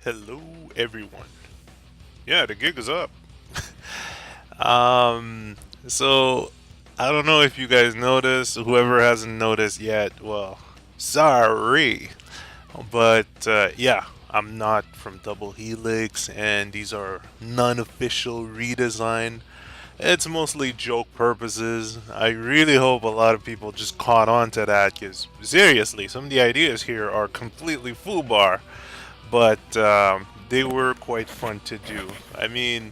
Hello, everyone. Yeah, the gig is up. Um, so I don't know if you guys noticed. Whoever hasn't noticed yet, well, sorry. But yeah, I'm not from Double Helix, and these are non-official redesign. It's mostly joke purposes. I really hope a lot of people just caught on to that, because seriously, some of the ideas here are completely foobar, but they were quite fun to do. I mean,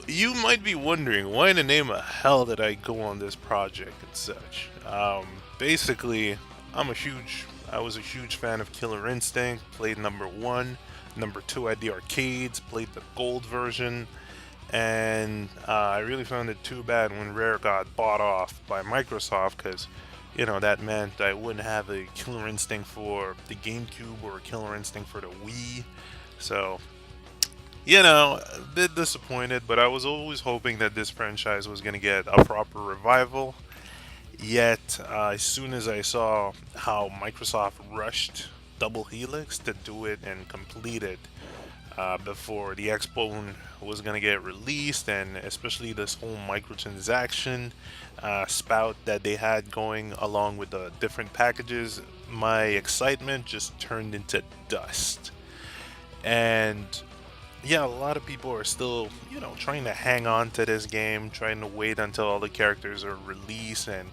you might be wondering why in the name of hell did I go on this project and such. Basically, I was a huge fan of Killer Instinct. Played number one, number two at the arcades. Played the gold version, and I really found it too bad when Rare got bought off by Microsoft because, that meant I wouldn't have a Killer Instinct for the GameCube or a Killer Instinct for the Wii. So, a bit disappointed, but I was always hoping that this franchise was going to get a proper revival. Yet, as soon as I saw how Microsoft rushed Double Helix to do it and complete it, before the Expo was going to get released, and especially this whole microtransaction spout that they had going along with the different packages, my excitement just turned into dust. And yeah, a lot of people are still, trying to hang on to this game, trying to wait until all the characters are released and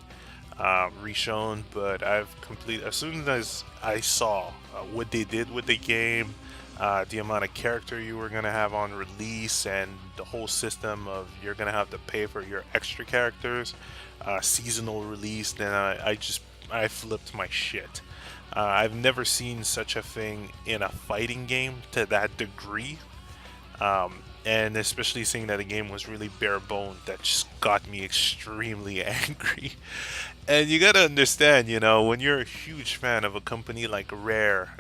reshown. But as soon as I saw what they did with the game, the amount of character you were gonna have on release, and the whole system of you're gonna have to pay for your extra characters, seasonal release, then I flipped my shit. I've never seen such a thing in a fighting game to that degree. And especially seeing that the game was really bare bone, that just got me extremely angry. And you gotta understand, when you're a huge fan of a company like Rare,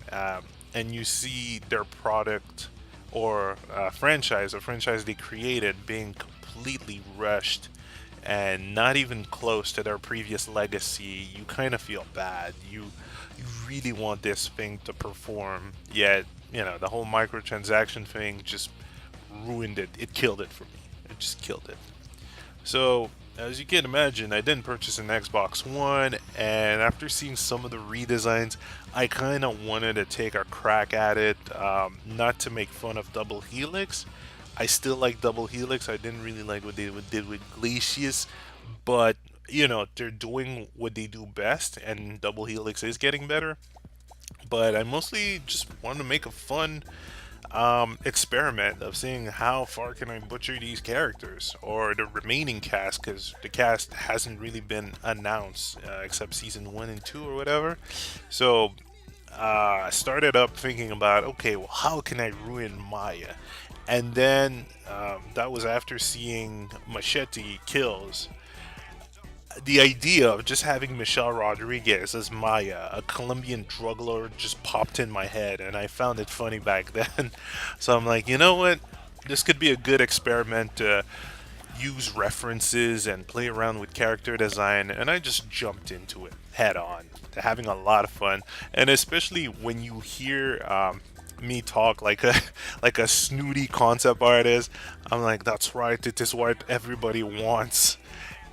and you see their product or a franchise they created, being completely rushed and not even close to their previous legacy, you kind of feel bad. You really want this thing to perform, yet the whole microtransaction thing just ruined it. It killed it for me. It just killed it. So, as you can imagine, I didn't purchase an Xbox One, and after seeing some of the redesigns, I kind of wanted to take a crack at it. Not to make fun of Double Helix. I still like Double Helix. I didn't really like what they did with Glacius, but they're doing what they do best, and Double Helix is getting better. But I mostly just wanted to make a fun experiment of seeing how far can I butcher these characters or the remaining cast, because the cast hasn't really been announced except season 1 and 2 or whatever. So I started up thinking about, okay, well, how can I ruin Maya? And then that was after seeing Machete Kills. The idea of just having Michelle Rodriguez as Maya, a Colombian drug lord, just popped in my head, and I found it funny back then. So I'm like, you know what? This could be a good experiment to use references and play around with character design, and I just jumped into it head on, having a lot of fun. And especially when you hear me talk like a like a snooty concept artist, I'm like, that's right, it is what everybody wants.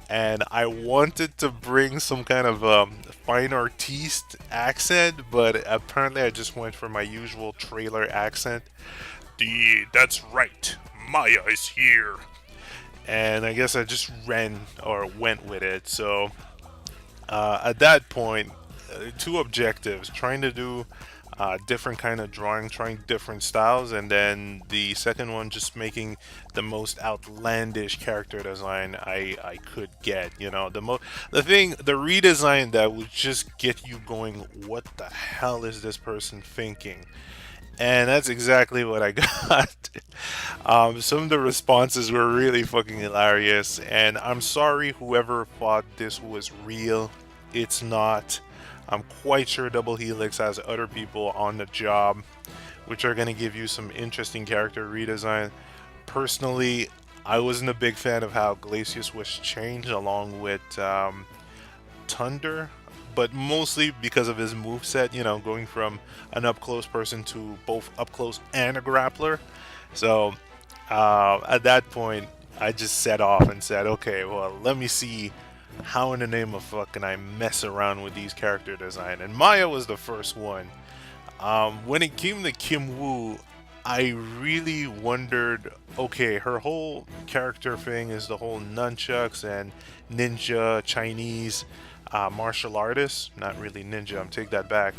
And I wanted to bring some kind of fine artiste accent, but apparently I just went for my usual trailer accent. That's right, Maya is here. And I guess I just ran or went with it. So at that point, two objectives: trying to do different kind of drawing, trying different styles, and then the second one, just making the most outlandish character design I could get. The redesign that would just get you going. What the hell is this person thinking? And that's exactly what I got. Some of the responses were really fucking hilarious, and I'm sorry whoever thought this was real. It's not. I'm quite sure Double Helix has other people on the job, which are going to give you some interesting character redesign. Personally, I wasn't a big fan of how Glacius was changed along with Thunder. but mostly because of his moveset, going from an up close person to both up close and a grappler. So at that point, I just set off and said, okay, well, let me see how in the name of fuck can I mess around with these character design. And Maya was the first one. When it came to Kim Woo, I really wondered, okay, her whole character thing is the whole nunchucks and ninja, Chinese martial artist. Not really ninja, I'm take that back.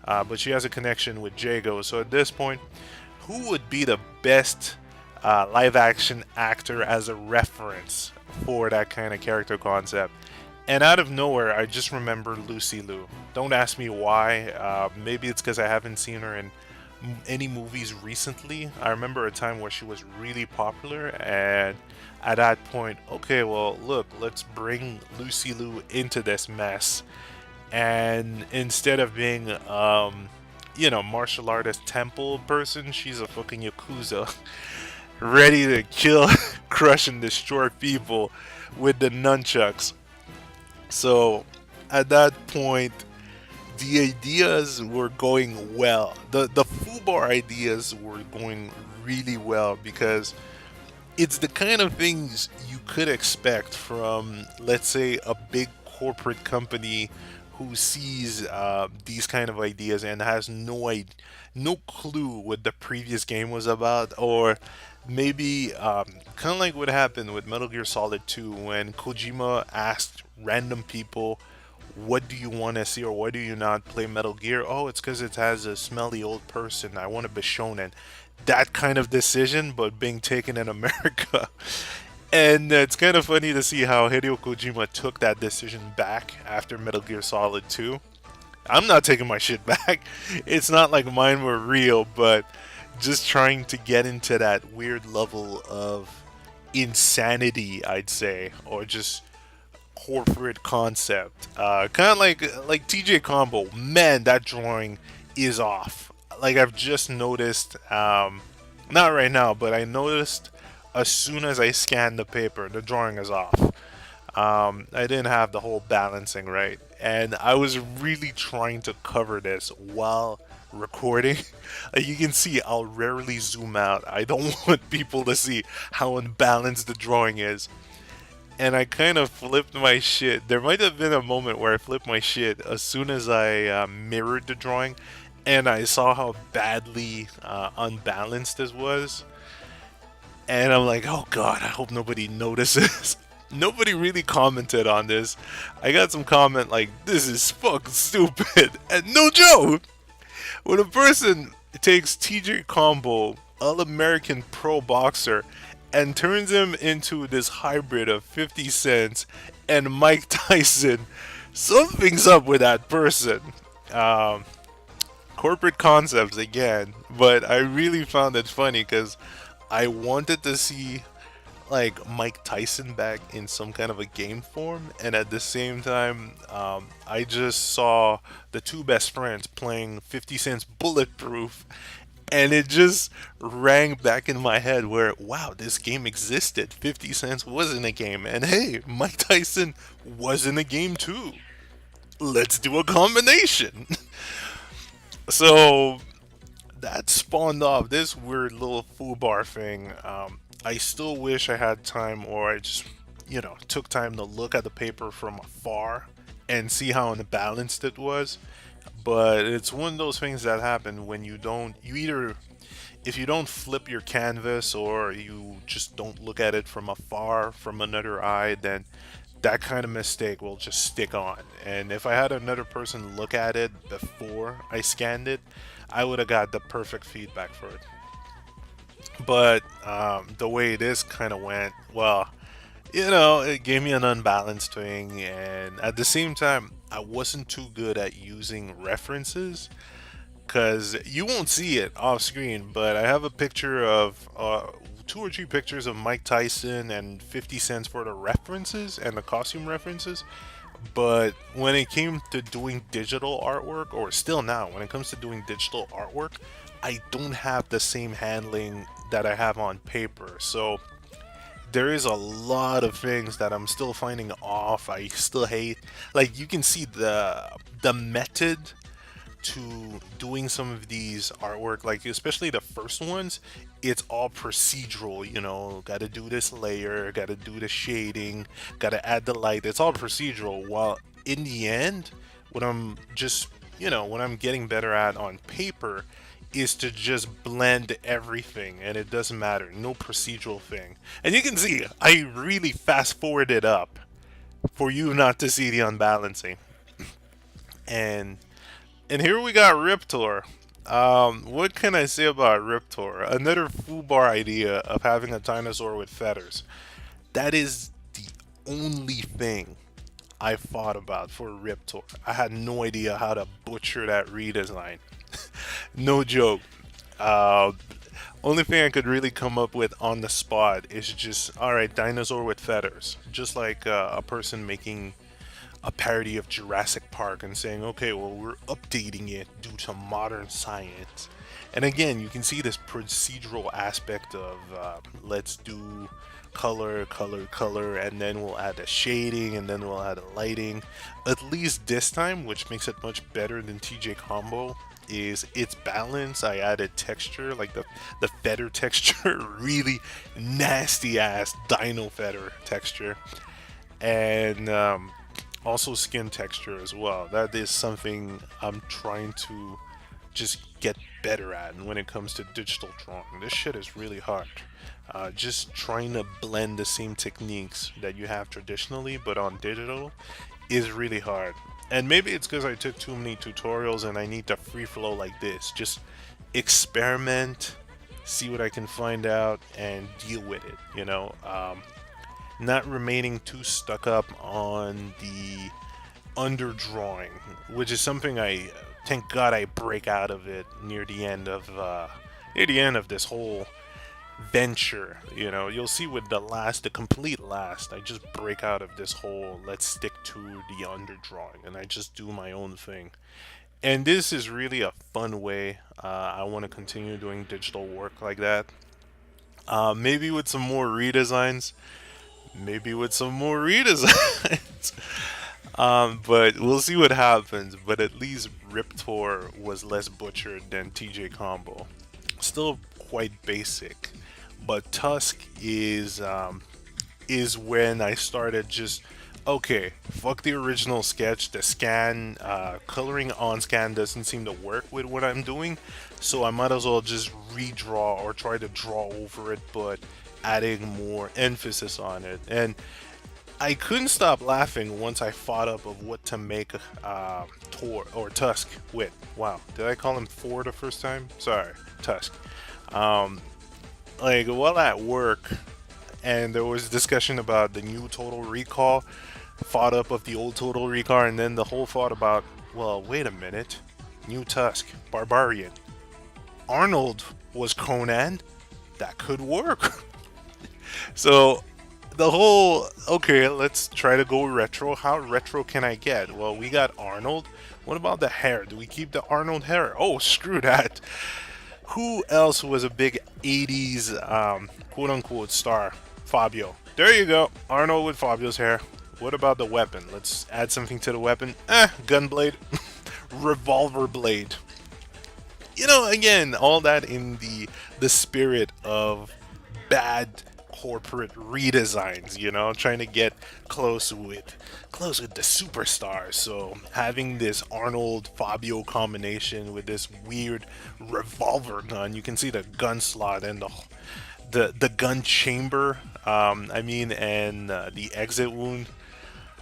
But she has a connection with Jago. So at this point, who would be the best live action actor as a reference for that kind of character concept? And out of nowhere, I just remember Lucy Liu. Don't ask me why. Maybe it's because I haven't seen her in any movies recently. I remember a time where she was really popular, and at that point, okay, well, look, let's bring Lucy Liu into this mess. And instead of being, martial artist temple person, she's a fucking yakuza, ready to kill, crush, and destroy people with the nunchucks. So at that point, the ideas were going well. The Fubar ideas were going really well because it's the kind of things you could expect from, let's say, a big corporate company who sees these kind of ideas and has no clue what the previous game was about, or maybe kind of like what happened with Metal Gear Solid 2 when Kojima asked random people, "What do you want to see, or why do you not play Metal Gear?" Oh, it's because it has a smelly old person. I want to be shonen. That kind of decision, but being taken in America. And it's kind of funny to see how Hideo Kojima took that decision back after Metal Gear Solid 2. I'm not taking my shit back. It's not like mine were real, but just trying to get into that weird level of insanity, I'd say, or just corporate concept. Kind of like TJ Combo. Man, that drawing is off. Like I've just noticed. Not right now, but I noticed as soon as I scanned the paper, the drawing is off. I didn't have the whole balancing right, and I was really trying to cover this while recording. Like you can see, I'll rarely zoom out. I don't want people to see how unbalanced the drawing is. And I kind of flipped my shit. There might have been a moment where I flipped my shit as soon as I mirrored the drawing, and I saw how badly unbalanced this was. And I'm like, oh god, I hope nobody notices. Nobody really commented on this. I got some comment like, this is fucking stupid. And no joke! When a person takes TJ Combo, All-American pro boxer, and turns him into this hybrid of 50 Cent and Mike Tyson, something's up with that person. Corporate concepts again, but I really found it funny because I wanted to see like Mike Tyson back in some kind of a game form, and at the same time, I just saw the two best friends playing 50 Cent's Bulletproof, and it just rang back in my head where, wow, this game existed. 50 Cent was in a game, and hey, Mike Tyson was in a game too. Let's do a combination. So that spawned off this weird little foobar thing. I still wish I had time, or I just, took time to look at the paper from afar and see how unbalanced it was. But it's one of those things that happen when if you don't flip your canvas or you just don't look at it from afar, from another eye, then that kind of mistake will just stick on. And if I had another person look at it before I scanned it, I would have got the perfect feedback for it. But the way this kind of went, well, it gave me an unbalanced thing, and at the same time, I wasn't too good at using references because you won't see it off screen, but I have a picture of two or three pictures of Mike Tyson and 50 Cent for the references and the costume references. But when it came to doing digital artwork, or still now, when it comes to doing digital artwork, I don't have the same handling that I have on paper. So there is a lot of things that I'm still finding off. I still hate. Like you can see the method to doing some of these artwork, like especially the first ones, it's all procedural, you know, gotta do this layer, gotta do the shading, gotta add the light. It's all procedural. While in the end, what I'm just, you know, what I'm getting better at on paper is to just blend everything and it doesn't matter. No procedural thing. And you can see, I really fast forward it up for you not to see the unbalancing. And here we got Riptor. What can I say about Riptor? Another foobar idea of having a dinosaur with feathers. That is the only thing I thought about for Riptor. I had no idea how to butcher that redesign. No joke. Uh, Only thing I could really come up with on the spot is just, alright, dinosaur with feathers. Just like a person making a parody of Jurassic Park and saying, okay, well, we're updating it due to modern science. And again, you can see this procedural aspect of let's do color, color, color, and then we'll add the shading, and then we'll add the lighting. At least this time, which makes it much better than TJ Combo, is its balance. I added texture, like the feather texture, really nasty ass dino feather texture, and also skin texture as well. That is something I'm trying to just get better at when it comes to digital drawing. This shit is really hard. Just trying to blend the same techniques that you have traditionally, but on digital, is really hard. And maybe it's because I took too many tutorials and I need to free flow like this. Just experiment, see what I can find out, and deal with it. You know, not remaining too stuck up on the underdrawing, which is something I thank God I break out of it near the end of this whole venture. You know, you'll see with the complete last, I just break out of this whole let's stick to the underdrawing and I just do my own thing. And this is really a fun way. I want to continue doing digital work like that. Maybe with some more redesigns. Maybe with some more redesigns. But we'll see what happens. But at least Riptor was less butchered than TJ Combo. Still quite basic, but Tusk is when I started just okay. Fuck the original sketch. The scan coloring on scan doesn't seem to work with what I'm doing, so I might as well just redraw or try to draw over it, but adding more emphasis on it. And I couldn't stop laughing once I thought up of what to make Tor or Tusk with. Wow, did I call him Thor the first time? Sorry, Tusk. Um, like while at work, and there was discussion about the new Total Recall, thought up of the old Total Recall, and then the whole thought about, well, wait a minute, new Tusk, Barbarian. Arnold was Conan. That could work. So the whole, okay, let's try to go retro. How retro can I get? Well, we got Arnold. What about the hair? Do we keep the Arnold hair? Oh, screw that. Who else was a big 80s quote unquote star? Fabio. There you go. Arnold with Fabio's hair. What about the weapon? Let's add something to the weapon. Gunblade. Revolver blade. You know, again, all that in the spirit of bad corporate redesigns, you know, trying to get close with the superstars. So having this Arnold Fabio combination with this weird revolver gun, you can see the gun slot and the gun chamber. And the exit wound.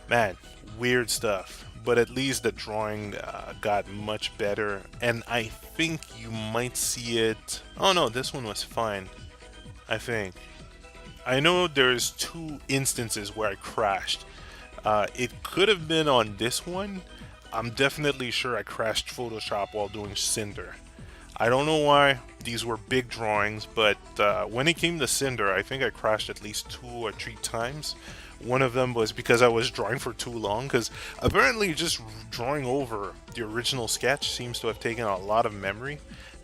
Man, weird stuff. But at least the drawing got much better, and I think you might see it. Oh no, this one was fine. I think. I know there's two instances where I crashed. It could have been on this one. I'm definitely sure I crashed Photoshop while doing Cinder. I don't know why. These were big drawings, but when it came to Cinder, I think I crashed at least 2 or 3 times. One of them was because I was drawing for too long, because apparently just drawing over the original sketch seems to have taken a lot of memory,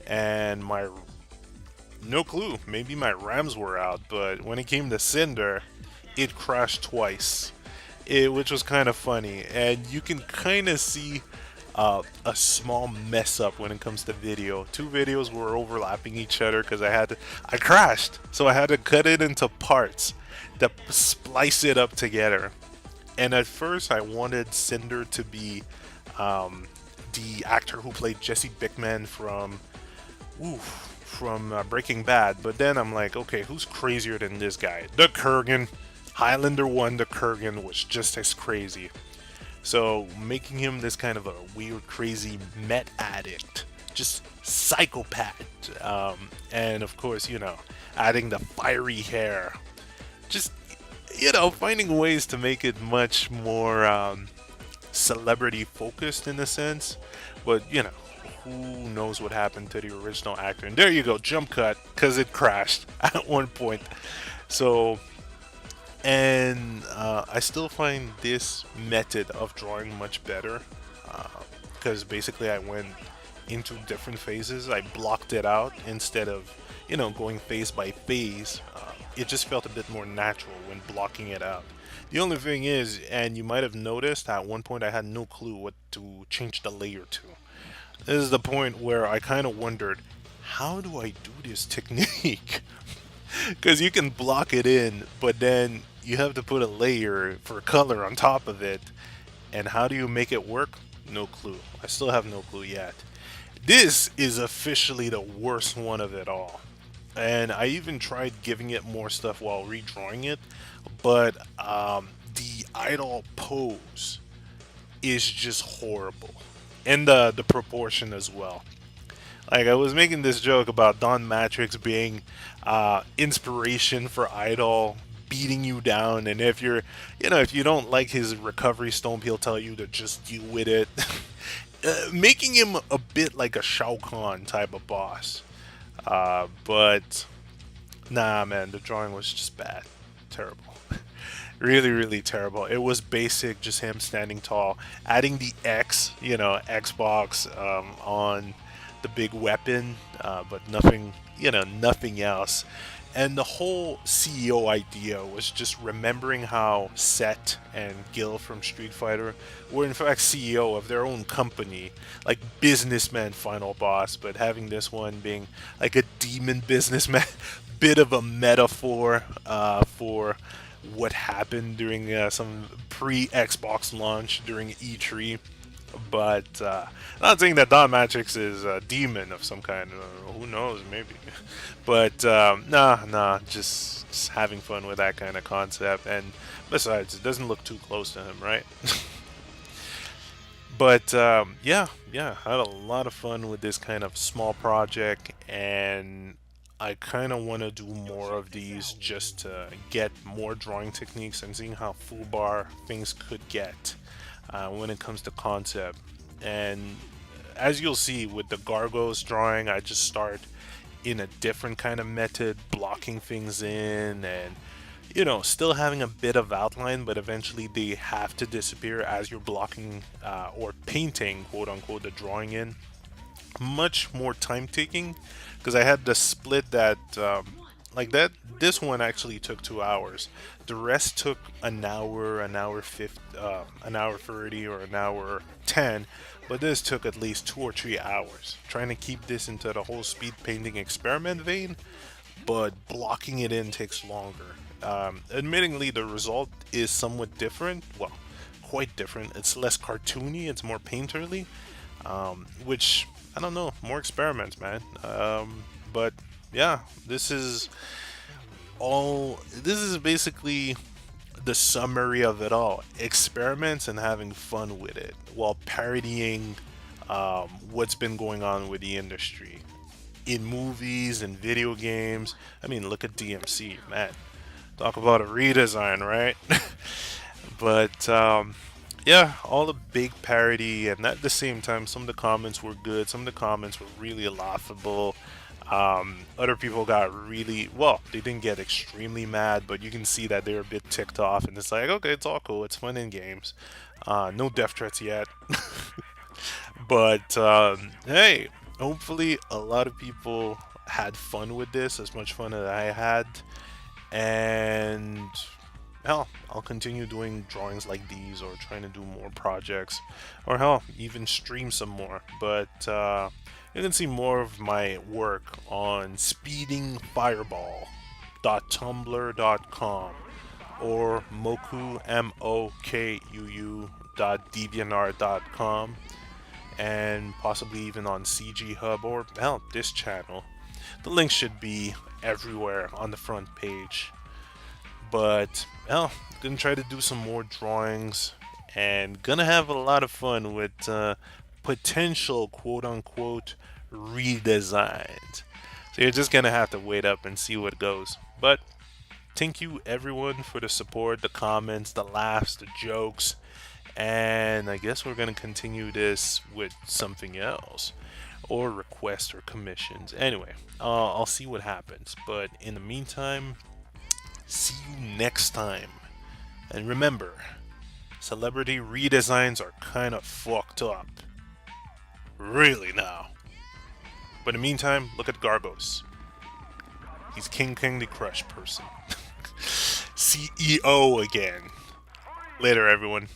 and my No clue. Maybe my RAMs were out, but when it came to Cinder, it crashed twice, which was kind of funny. And you can kind of see a small mess up when it comes to video. Two videos were overlapping each other because I crashed, so I had to cut it into parts to splice it up together. And at first, I wanted Cinder to be um, the actor who played Jesse Bickman from Breaking Bad. But then I'm like, okay, who's crazier than this guy? The Kurgan. Highlander 1, the Kurgan was just as crazy. So making him this kind of a weird, crazy met addict, just psychopath, and of course, adding the fiery hair, just finding ways to make it much more celebrity focused in a sense. But who knows what happened to the original actor? And there you go, jump cut, because it crashed at one point. So and I still find this method of drawing much better because basically I went into different phases. I blocked it out instead of, going phase by phase. It just felt a bit more natural when blocking it out. The only thing is, and you might have noticed, at one point I had no clue what to change the layer to. This is the point where I kind of wondered, how do I do this technique? Because you can block it in, but then you have to put a layer for color on top of it. And how do you make it work? No clue. I still have no clue yet. This is officially the worst one of it all. And I even tried giving it more stuff while redrawing it, but the idol pose is just horrible. And the proportion as well. Like I was making this joke about Don Matrix being inspiration for Idol beating you down, and if you don't like his recovery stone, he'll tell you to just deal with it, making him a bit like a Shao Kahn type of boss. But nah, man, the drawing was just bad, terrible. Really, really terrible. It was basic, just him standing tall, adding the X, Xbox on the big weapon, but nothing, nothing else. And the whole CEO idea was just remembering how Set and Gil from Street Fighter were in fact CEO of their own company, like businessman final boss, but having this one being like a demon businessman, bit of a metaphor for what happened during some pre-Xbox launch during E3. But not saying that Don Matrix is a demon of some kind. Who knows? Maybe. But nah. Just having fun with that kind of concept. And besides, it doesn't look too close to him, right? But yeah, I had a lot of fun with this kind of small project, and I kind of want to do more of these just to get more drawing techniques and seeing how full bar things could get when it comes to concept. And as you'll see with the Gargoyles drawing, I just start in a different kind of method, blocking things in and still having a bit of outline, but eventually they have to disappear as you're blocking or painting, quote unquote, the drawing in. Much more time taking because I had to split that like that. This one actually took 2 hours. The rest took an hour 30, or an hour 10. But this took at least 2 or 3 hours. Trying to keep this into the whole speed painting experiment vein, but blocking it in takes longer. Admittingly, the result is somewhat different. Well, quite different. It's less cartoony. It's more painterly, which I don't know. More experiments, man. But yeah, this is all. This is basically the summary of it all: experiments and having fun with it while parodying what's been going on with the industry in movies and video games. I mean, look at DMC, man. Talk about a redesign, right? But yeah, all the big parody, and at the same time, some of the comments were good. Some of the comments were really laughable. Other people got really well. They didn't get extremely mad, but you can see that they're a bit ticked off, and it's like, okay, it's all cool. It's fun in games. No death threats yet, but hey, hopefully a lot of people had fun with this, as much fun as I had. And hell, I'll continue doing drawings like these, or trying to do more projects, or hell, even stream some more. But you can see more of my work on speedingfireball.tumblr.com, or moku mokuu.deviantart.com, and possibly even on CG Hub, or hell, this channel. The link should be everywhere on the front page. But well, gonna try to do some more drawings, and gonna have a lot of fun with potential quote-unquote redesigns. So you're just gonna have to wait up and see what goes. But thank you everyone for the support, the comments, the laughs, the jokes, and I guess we're gonna continue this with something else, or requests or commissions. Anyway, I'll see what happens. But in the meantime, see you next time. And remember, celebrity redesigns are kind of fucked up. Really now. But in the meantime, look at Gargos. He's King Candy Crush person. CEO again. Later, everyone.